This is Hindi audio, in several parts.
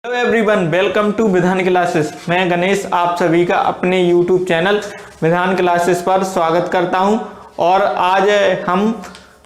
हेलो एवरीवन, वेलकम टू विधान क्लासेस। मैं गणेश आप सभी का अपने यूट्यूब चैनल विधान क्लासेस पर स्वागत करता हूं। और आज हम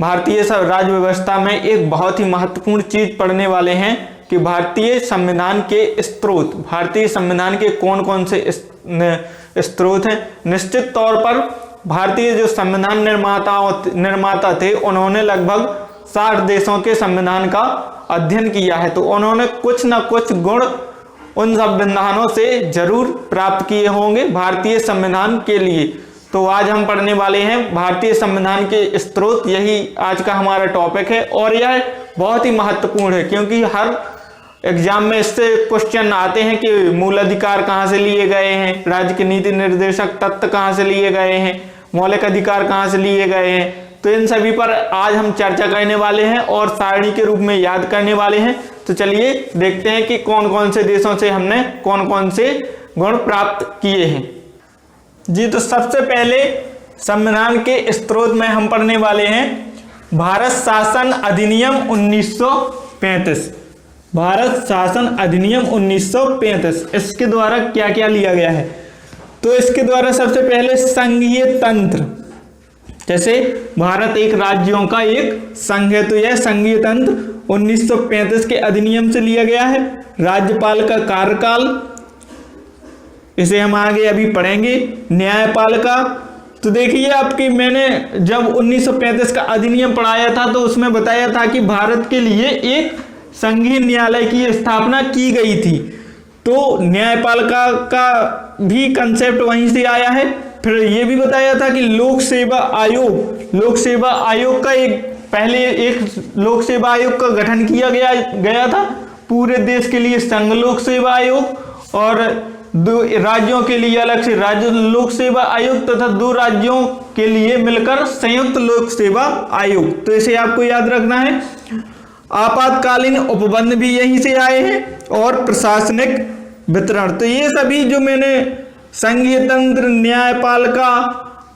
भारतीय राज्य व्यवस्था में एक बहुत ही महत्वपूर्ण चीज पढ़ने वाले हैं कि भारतीय संविधान के स्रोत, भारतीय संविधान के कौन कौन से स्रोत हैं। निश्चित तौर पर भारतीय जो संविधान निर्माता थे उन्होंने लगभग 60 देशों के संविधान का अध्ययन किया है, तो उन्होंने कुछ न कुछ गुण उन संविधानों से जरूर प्राप्त किए होंगे भारतीय संविधान के लिए। तो आज हम पढ़ने वाले हैं भारतीय संविधान के स्रोत, यही आज का हमारा टॉपिक है। और यह बहुत ही महत्वपूर्ण है क्योंकि हर एग्जाम में इससे क्वेश्चन आते हैं कि मूल अधिकार कहाँ से लिए गए हैं, राज्य के नीति निर्देशक तत्व कहाँ से लिए गए हैं, मौलिक अधिकार कहाँ से लिए गए हैं। तो इन सभी पर आज हम चर्चा करने वाले हैं और सारणी के रूप में याद करने वाले हैं। तो चलिए देखते हैं कि कौन कौन से देशों से हमने कौन कौन से गुण प्राप्त किए हैं। जी, तो सबसे पहले संविधान के स्रोत में हम पढ़ने वाले हैं भारत शासन अधिनियम 1935। भारत शासन अधिनियम 1935, इसके द्वारा क्या क्या लिया गया है। तो इसके द्वारा सबसे पहले संघीय तंत्र, जैसे भारत एक राज्यों का एक संघ है तो यह संघीय तंत्र 1935 के अधिनियम से लिया गया है। राज्यपाल का कार्यकाल, इसे हम आगे अभी पढ़ेंगे। न्यायपालिका, तो देखिए आपकी मैंने जब 1935 का अधिनियम पढ़ाया था तो उसमें बताया था कि भारत के लिए एक संघीय न्यायालय की स्थापना की गई थी, तो न्यायपालिका का भी कंसेप्ट वहीं से आया है। फिर ये भी बताया था कि लोक सेवा आयोग का पहले एक लोक सेवा आयोग का गठन किया गया था पूरे देश के लिए संघ लोक सेवा आयोग, और 2 राज्यों के लिए अलग से राज्य लोक सेवा आयोग तथा 2 राज्यों के लिए मिलकर संयुक्त लोक सेवा आयोग। तो इसे आपको याद रखना है। आपातकालीन उपबंध भी यहीं से आए हैं और प्रशासनिक वितरण, तो ये सभी जो मैंने संघीय तंत्र, न्यायपालिका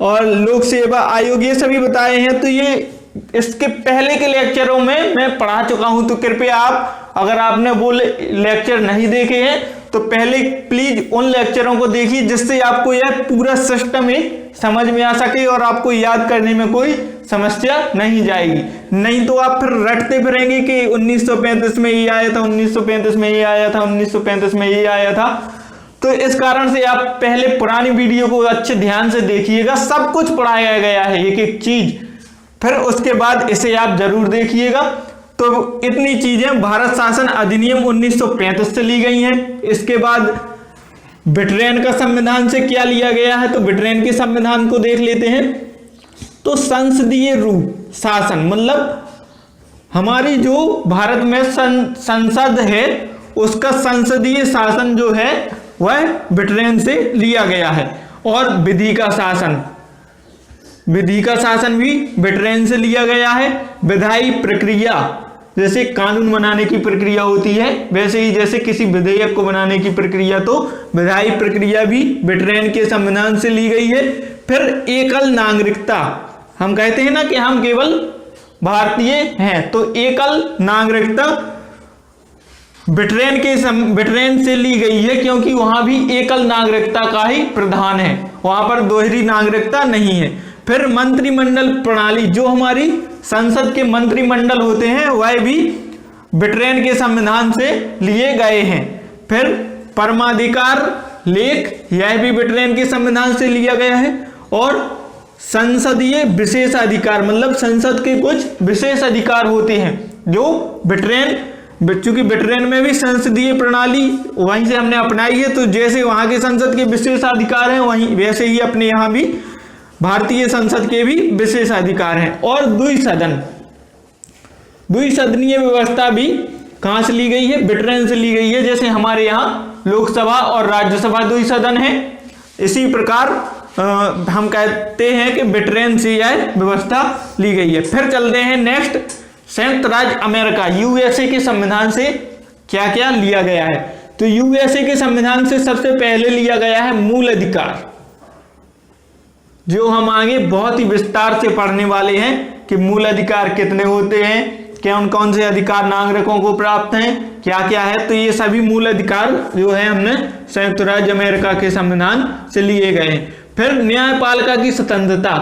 और लोक सेवा आयोग ये सभी बताए हैं, तो ये इसके पहले के लेक्चरों में मैं पढ़ा चुका हूं। तो कृपया आप, अगर आपने वो लेक्चर नहीं देखे हैं तो पहले प्लीज उन लेक्चरों को देखिए जिससे आपको यह पूरा सिस्टम ही समझ में आ सके और आपको याद करने में कोई समस्या नहीं जाएगी। नहीं तो आप फिर रटते फिरेंगे कि 1935 में ये आया था, 1935 में ये आया था, 1935 में ये आया था। तो इस कारण से आप पहले पुरानी वीडियो को अच्छे ध्यान से देखिएगा, सब कुछ पढ़ाया गया है एक एक चीज, फिर उसके बाद इसे आप जरूर देखिएगा। तो इतनी चीजें भारत शासन अधिनियम 1935 से ली गई हैं। इसके बाद ब्रिटेन का संविधान से क्या लिया गया है, तो ब्रिटेन के संविधान को देख लेते हैं। तो संसदीय रूप शासन, मतलब हमारी जो भारत में संसद है उसका संसदीय शासन जो है वह ब्रिटेन से लिया गया है। और विधि का शासन भी ब्रिटेन से लिया गया है। विधायी प्रक्रिया, जैसे कानून बनाने की प्रक्रिया होती है वैसे ही जैसे किसी विधेयक को बनाने की प्रक्रिया, तो विधायी प्रक्रिया भी ब्रिटेन के संविधान से ली गई है। फिर एकल नागरिकता, हम कहते हैं ना कि हम केवल भारतीय हैं, तो एकल नागरिकता ब्रिटेन से ली गई है क्योंकि वहां भी एकल नागरिकता का ही प्रावधान है, वहां पर दोहरी नागरिकता नहीं है। फिर मंत्रिमंडल प्रणाली, जो हमारी संसद के मंत्रिमंडल होते हैं वह भी ब्रिटेन के संविधान से लिए गए हैं। फिर परमाधिकार लेख, यह भी ब्रिटेन के संविधान से लिया गया है। और संसदीय विशेष अधिकार, मतलब संसद के कुछ विशेष अधिकार होते हैं जो चूंकि ब्रिटेन में भी संसदीय प्रणाली वहीं से हमने अपनाई है, तो जैसे वहां के संसद के विशेष अधिकार हैं वहीं वैसे ही अपने यहाँ भी भारतीय संसद के भी विशेष अधिकार हैं। और द्विसदनीय व्यवस्था भी कहां से ली गई है, ब्रिटेन से ली गई है। जैसे हमारे यहाँ लोकसभा और राज्यसभा 2 सदन है, इसी प्रकार हम कहते हैं कि ब्रिटेन से यह व्यवस्था ली गई है। फिर चलते हैं नेक्स्ट, संयुक्त राज्य अमेरिका, यूएसए के संविधान से क्या क्या लिया गया है। तो यूएसए के संविधान से सबसे पहले लिया गया है मूल अधिकार, जो हम आगे बहुत ही विस्तार से पढ़ने वाले हैं कि मूल अधिकार कितने होते हैं, कौन कौन से अधिकार नागरिकों को प्राप्त हैं, क्या क्या है, तो ये सभी मूल अधिकार जो है हमने संयुक्त राज्य अमेरिका के संविधान से लिए गए हैं। फिर न्यायपालिका की स्वतंत्रता।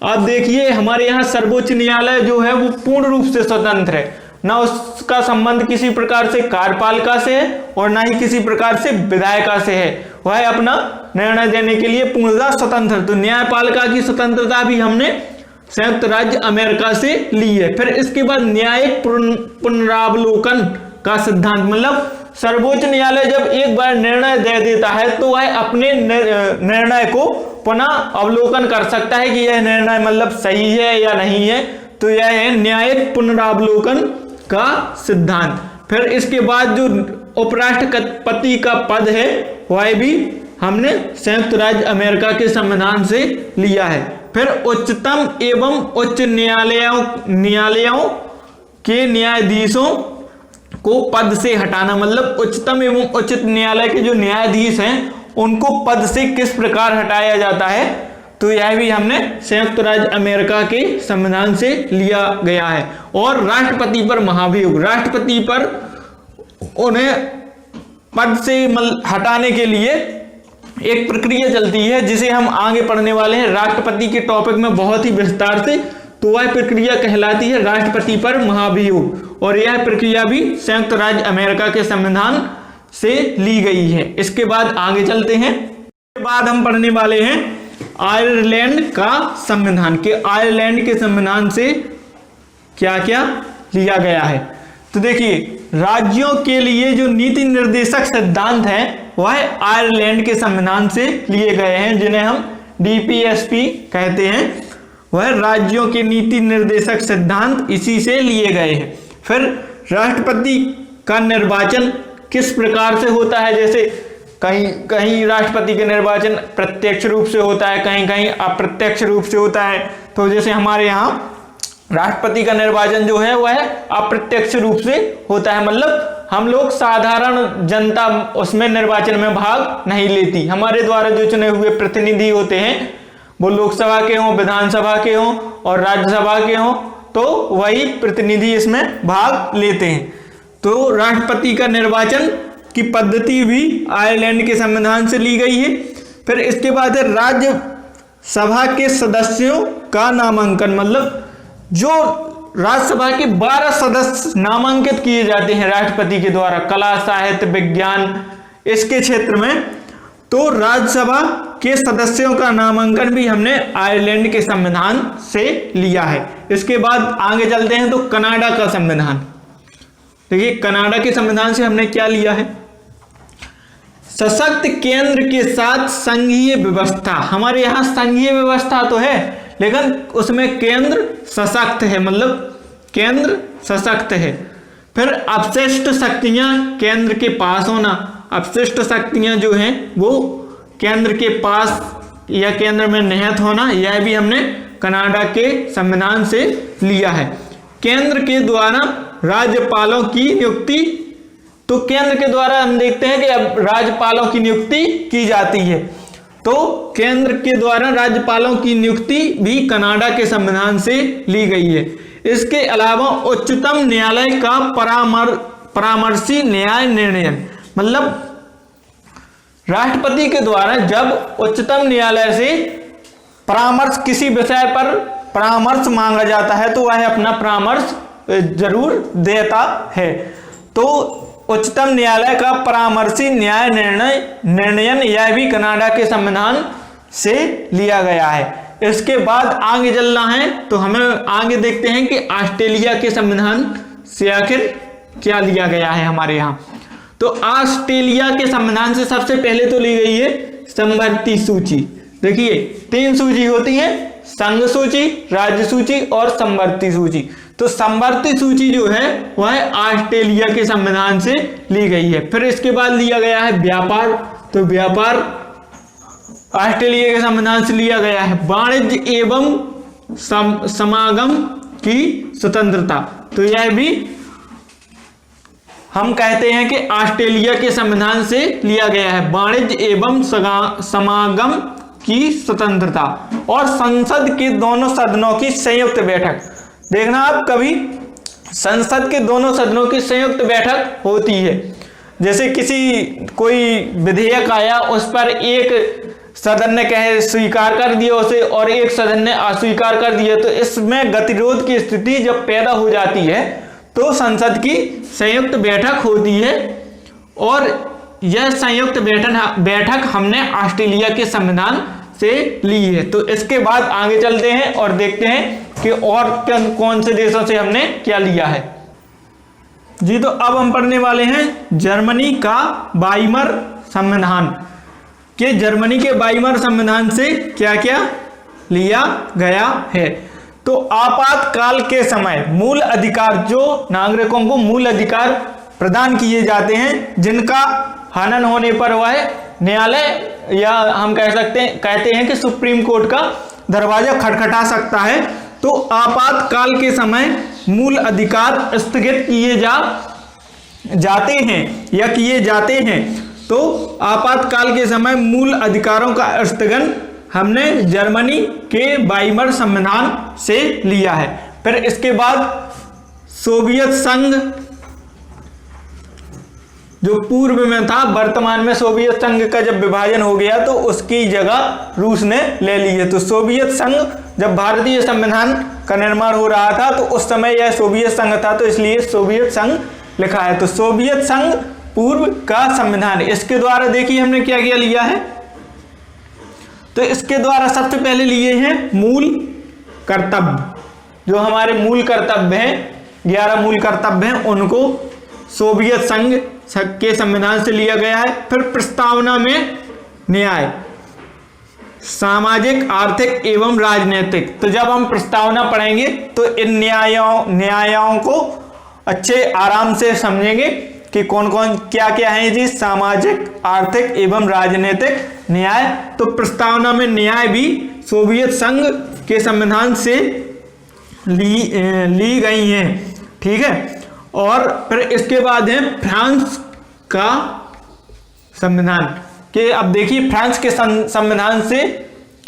अब देखिए हमारे यहाँ सर्वोच्च न्यायालय जो है वो पूर्ण रूप से स्वतंत्र है, ना उसका संबंध किसी प्रकार से कार्यपालिका से है और ना ही किसी प्रकार से विधायिका से है, वह अपना निर्णय देने के लिए पूर्णतः स्वतंत्र। तो न्यायपालिका की स्वतंत्रता भी हमने संयुक्त राज्य अमेरिका से ली है। फिर इसके बाद न्यायिक पुनरावलोकन का सिद्धांत, मतलब सर्वोच्च न्यायालय जब एक बार निर्णय दे देता है तो वह अपने निर्णय को पुनः अवलोकन कर सकता है कि यह निर्णय मतलब सही है या नहीं है, तो यह है न्यायिक पुनरावलोकन का सिद्धांत। फिर इसके बाद जो उपराष्ट्रपति का पद है वह भी हमने संयुक्त राज्य अमेरिका के संविधान से लिया है। फिर उच्चतम एवं उच्च न्यायालयों के न्यायाधीशों को पद से हटाना, मतलब उच्चतम एवं उच्च न्यायालय के जो न्यायाधीश हैं उनको पद से किस प्रकार हटाया जाता है, तो यह भी हमने संयुक्त राज्य अमेरिका के संविधान से लिया गया है। और राष्ट्रपति पर महाभियोग, राष्ट्रपति पर उन्हें पद से हटाने के लिए एक प्रक्रिया चलती है जिसे हम आगे पढ़ने वाले हैं राष्ट्रपति के टॉपिक में बहुत ही विस्तार से, तो वह प्रक्रिया कहलाती है राष्ट्रपति पर महाभियोग, और यह प्रक्रिया भी संयुक्त राज्य अमेरिका के संविधान से ली गई है। इसके बाद आगे चलते हैं, इसके बाद हम पढ़ने वाले हैं आयरलैंड का संविधान के आयरलैंड के संविधान से क्या क्या लिया गया है। तो देखिए राज्यों के लिए जो नीति निर्देशक सिद्धांत है वह आयरलैंड के संविधान से लिए गए हैं, जिन्हें हम डीपीएसपी कहते हैं। वह राज्यों के नीति निर्देशक सिद्धांत इसी से लिए गए हैं। फिर राष्ट्रपति का निर्वाचन किस प्रकार से होता है, जैसे कहीं कहीं राष्ट्रपति का निर्वाचन प्रत्यक्ष रूप से होता है, कहीं कहीं अप्रत्यक्ष रूप से होता है। तो जैसे हमारे यहाँ राष्ट्रपति का निर्वाचन जो है वह अप्रत्यक्ष रूप से होता है, मतलब हम लोग साधारण जनता उसमें निर्वाचन में भाग नहीं लेती। हमारे द्वारा जो चुने हुए प्रतिनिधि होते हैं वो लोकसभा के हों, विधानसभा के हों और राज्यसभा के हों, तो वही प्रतिनिधि इसमें भाग लेते हैं। तो राष्ट्रपति का निर्वाचन की पद्धति भी आयरलैंड के संविधान से ली गई है। फिर इसके बाद है राज्यसभा के सदस्यों का नामांकन, मतलब जो राज्यसभा के 12 सदस्य नामांकित किए जाते हैं राष्ट्रपति के द्वारा कला, साहित्य, विज्ञान इसके क्षेत्र में, तो राज्यसभा के सदस्यों का नामांकन भी हमने आयरलैंड के संविधान से लिया है। इसके बाद आगे चलते हैं तो कनाडा का संविधान। देखिए कनाडा के संविधान से हमने क्या लिया है, सशक्त केंद्र के साथ संघीय व्यवस्था। हमारे यहाँ संघीय व्यवस्था तो है लेकिन उसमें केंद्र सशक्त है, मतलब केंद्र सशक्त है। फिर अपशिष्ट शक्तियां केंद्र के पास होना, अपशिष्ट शक्तियां जो हैं वो केंद्र के पास या केंद्र में निहित होना, यह भी हमने कनाडा के संविधान से लिया है। केंद्र के द्वारा राज्यपालों की नियुक्ति, तो केंद्र के द्वारा हम देखते हैं कि अब राज्यपालों की नियुक्ति की जाती है, तो केंद्र के द्वारा राज्यपालों की नियुक्ति भी कनाडा के संविधान से ली गई है। इसके अलावा उच्चतम न्यायालय का परामर्शी न्याय निर्णय, मतलब राष्ट्रपति के द्वारा जब उच्चतम न्यायालय से परामर्श किसी विषय पर परामर्श मांगा जाता है तो वह अपना परामर्श जरूर देता है। तो उच्चतम न्यायालय का परामर्शी न्याय निर्णयन यह भी कनाडा के संविधान से लिया गया है। इसके बाद आगे चलना है तो हमें आगे देखते हैं कि ऑस्ट्रेलिया के संविधान से आखिर क्या लिया गया है हमारे यहाँ। तो ऑस्ट्रेलिया के संविधान से सबसे पहले तो ली गई है समवर्ती सूची। देखिए 3 सूची होती है, संघ सूची, राज्य सूची और समवर्ती सूची। तो समवर्ती सूची जो है वह ऑस्ट्रेलिया के संविधान से ली गई है। फिर इसके बाद लिया गया है व्यापार, तो व्यापार ऑस्ट्रेलिया के संविधान से लिया गया है। वाणिज्य एवं समागम की स्वतंत्रता, तो यह भी हम कहते हैं कि ऑस्ट्रेलिया के संविधान से लिया गया है, वाणिज्य एवं समागम की स्वतंत्रता। और संसद के दोनों सदनों की संयुक्त बैठक, देखना आप कभी संसद के दोनों सदनों की संयुक्त बैठक होती है। जैसे कोई विधेयक आया, उस पर एक सदन ने कहे स्वीकार कर दिया उसे और एक सदन ने अस्वीकार कर दिया, तो इसमें गतिरोध की स्थिति जब पैदा हो जाती है तो संसद की संयुक्त बैठक होती है। और यह संयुक्त बैठक हमने ऑस्ट्रेलिया के संविधान से ली है। तो इसके बाद आगे चलते हैं और देखते हैं कि और कौन से देशों से हमने क्या लिया है जी। तो अब हम पढ़ने वाले हैं जर्मनी का वाइमर संविधान कि जर्मनी के वाइमर संविधान से क्या क्या लिया गया है। तो आपातकाल के समय मूल अधिकार, जो नागरिकों को मूल अधिकार प्रदान किए जाते हैं, जिनका हनन होने पर वह न्यायालय या हम कहते हैं कि सुप्रीम कोर्ट का दरवाजा खटखटा सकता है। तो आपातकाल के समय मूल अधिकार स्थगित किए जाते हैं। तो आपातकाल के समय मूल अधिकारों का स्थगन हमने जर्मनी के वाइमर संविधान से लिया है। फिर इसके बाद सोवियत संघ जो पूर्व में था, वर्तमान में सोवियत संघ का जब विभाजन हो गया तो उसकी जगह रूस ने ले ली है। तो सोवियत संघ, जब भारतीय संविधान का निर्माण हो रहा था तो उस समय यह सोवियत संघ था, तो इसलिए सोवियत संघ लिखा है। तो सोवियत संघ पूर्व का संविधान, इसके द्वारा देखिए हमने क्या क्या लिया है। तो इसके द्वारा सबसे पहले लिए हैं मूल कर्तव्य, जो हमारे मूल कर्तव्य हैं, 11 मूल कर्तव्य हैं, उनको सोवियत संघ के संविधान से लिया गया है। फिर प्रस्तावना में न्याय, सामाजिक, आर्थिक एवं राजनीतिक। तो जब हम प्रस्तावना पढ़ेंगे तो इन न्यायों को अच्छे आराम से समझेंगे कि कौन कौन क्या क्या है जी। सामाजिक, आर्थिक एवं राजनीतिक न्याय। तो प्रस्तावना में न्याय भी सोवियत संघ के संविधान से ली गई हैं, ठीक है। और फिर इसके बाद है फ्रांस का संविधान कि अब देखिए फ्रांस के संविधान से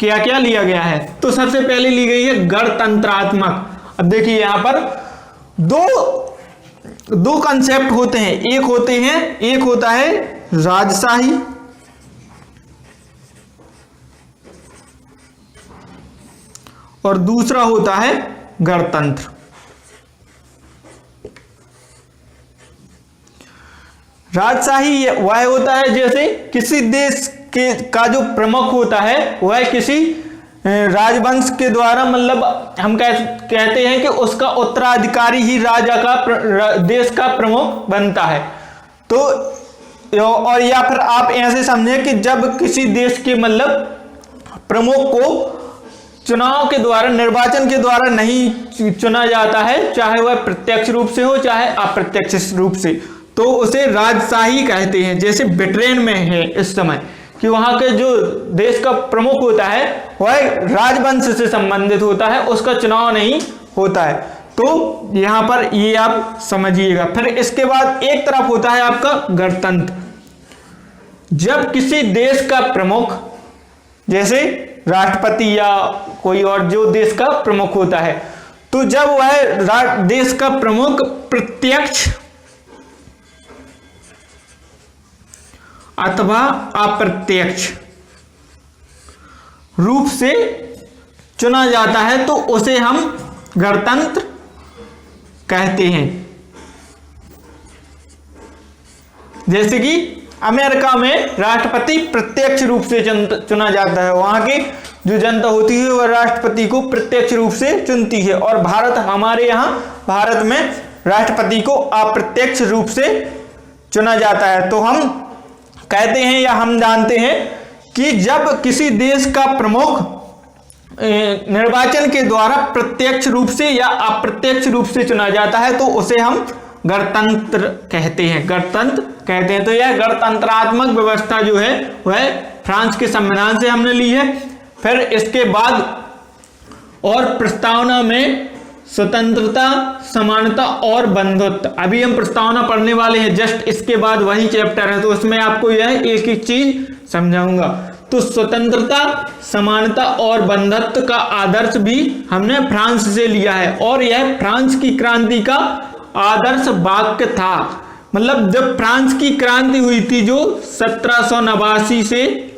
क्या क्या लिया गया है। तो सबसे पहले ली गई है गणतंत्रात्मक। अब देखिए यहां पर दो कंसेप्ट होते हैं, एक होता है राजशाही और दूसरा होता है गणतंत्र। राजशाही वह होता है जैसे किसी देश का जो प्रमुख होता है वह किसी राजवंश के द्वारा, मतलब हम कहते हैं कि उसका उत्तराधिकारी ही राजा का देश का प्रमुख बनता है। तो और या फिर आप ऐसे समझें कि जब किसी देश के मतलब प्रमुख को चुनाव के द्वारा, निर्वाचन के द्वारा नहीं चुना जाता है, चाहे वह प्रत्यक्ष रूप से हो चाहे अप्रत्यक्ष रूप से, तो उसे राजशाही कहते हैं। जैसे ब्रिटेन में है इस समय कि वहां के जो देश का प्रमुख होता है वह राजवंश से संबंधित होता है, उसका चुनाव नहीं होता है। तो यहां पर ये आप समझिएगा। फिर इसके बाद एक तरफ होता है आपका गणतंत्र। जब किसी देश का प्रमुख, जैसे राष्ट्रपति या कोई और जो देश का प्रमुख होता है, तो जब वह देश का प्रमुख प्रत्यक्ष अथवा अप्रत्यक्ष रूप से चुना जाता है तो उसे हम गणतंत्र कहते हैं। जैसे कि अमेरिका में राष्ट्रपति प्रत्यक्ष रूप से चुना जाता है, वहां की जो जनता होती है वह राष्ट्रपति को प्रत्यक्ष रूप से चुनती है। और हमारे यहाँ भारत में राष्ट्रपति को अप्रत्यक्ष रूप से चुना जाता है। तो हम कहते हैं या हम जानते हैं कि जब किसी देश का प्रमुख निर्वाचन के द्वारा प्रत्यक्ष रूप से या अप्रत्यक्ष रूप से चुना जाता है तो उसे हम गणतंत्र कहते हैं, गणतंत्र कहते हैं। तो यह गणतंत्रात्मक व्यवस्था जो है वह फ्रांस के संविधान से हमने ली है। फिर इसके बाद और प्रस्तावना में स्वतंत्रता, समानता और बंधुत्व। अभी हम प्रस्तावना पढ़ने वाले हैं, जस्ट इसके बाद वही चैप्टर है, तो उसमें आपको यह एक एक चीज समझाऊंगा। तो स्वतंत्रता, समानता और बंधुत्व का आदर्श भी हमने फ्रांस से लिया है और यह फ्रांस की क्रांति का आदर्श वाक्य था। मतलब जब फ्रांस की क्रांति हुई थी जो 1789 से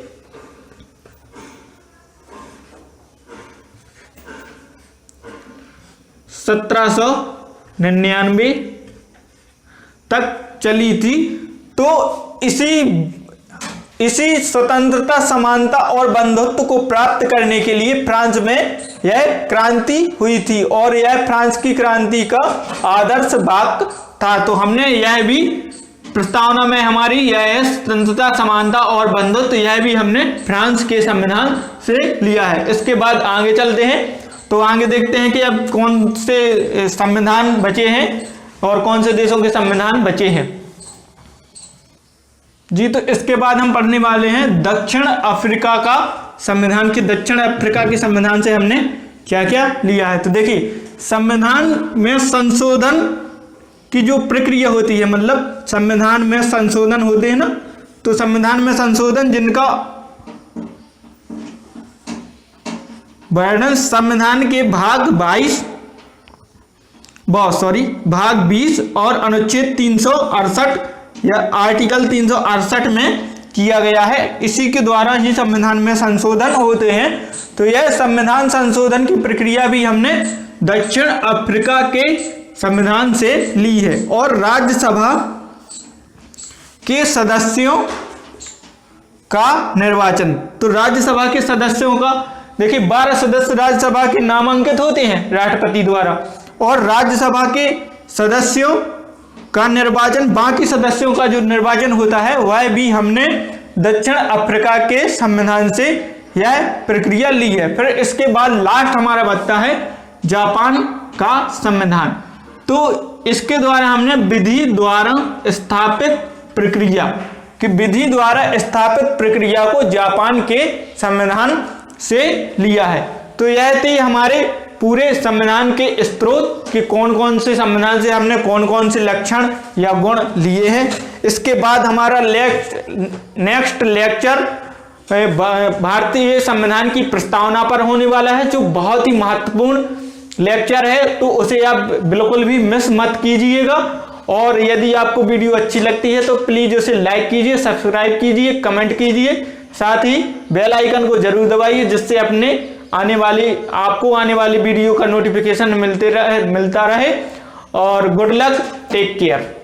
1799 तक चली थी, तो इसी स्वतंत्रता, समानता और बंधुत्व को प्राप्त करने के लिए फ्रांस में यह क्रांति हुई थी और यह फ्रांस की क्रांति का आदर्श वाक्य था। तो हमने यह भी प्रस्तावना में हमारी यह स्वतंत्रता, समानता और बंधुत्व, यह भी हमने फ्रांस के संविधान से लिया है। इसके बाद आगे चलते हैं, तो आगे देखते हैं कि अब कौन से संविधान बचे हैं और कौन से देशों के संविधान बचे हैं जी। तो इसके बाद हम पढ़ने वाले हैं दक्षिण अफ्रीका का संविधान, कि दक्षिण अफ्रीका के संविधान से हमने क्या क्या लिया है। तो देखिए, संविधान में संशोधन की जो प्रक्रिया होती है, मतलब संविधान में संशोधन होते हैं ना, तो संविधान में संशोधन जिनका वर्णन संविधान के भाग 20 और अनुच्छेद 368 या आर्टिकल 368 में किया गया है। इसी के द्वारा ही संविधान में संशोधन होते हैं। तो यह संविधान संशोधन की प्रक्रिया भी हमने दक्षिण अफ्रीका के संविधान से ली है। और राज्यसभा के सदस्यों का निर्वाचन, तो राज्यसभा के सदस्यों का देखिए 12 सदस्य राज्यसभा के नामांकित होते हैं राष्ट्रपति द्वारा, और राज्यसभा के सदस्यों का निर्वाचन, बाकी सदस्यों का जो निर्वाचन होता है वह भी हमने दक्षिण अफ्रीका के संविधान से यह प्रक्रिया ली है। फिर इसके बाद लास्ट हमारा बचता है जापान का संविधान। तो इसके द्वारा हमने विधि द्वारा स्थापित प्रक्रिया, कि विधि द्वारा स्थापित प्रक्रिया को जापान के संविधान से लिया है। तो यह थी हमारे पूरे संविधान के स्रोत, कि कौन कौन से संविधान से हमने कौन कौन से लक्षण या गुण लिए हैं। इसके बाद हमारा नेक्स्ट लेक्चर भारतीय संविधान की प्रस्तावना पर होने वाला है, जो बहुत ही महत्वपूर्ण लेक्चर है, तो उसे आप बिल्कुल भी मिस मत कीजिएगा। और यदि आपको वीडियो अच्छी लगती है तो प्लीज उसे लाइक कीजिए, सब्सक्राइब कीजिए, कमेंट कीजिए, साथ ही बेल आइकन को जरूर दबाइए, जिससे आपको आने वाली वीडियो का नोटिफिकेशन मिलता रहे। और गुड लक, टेक केयर।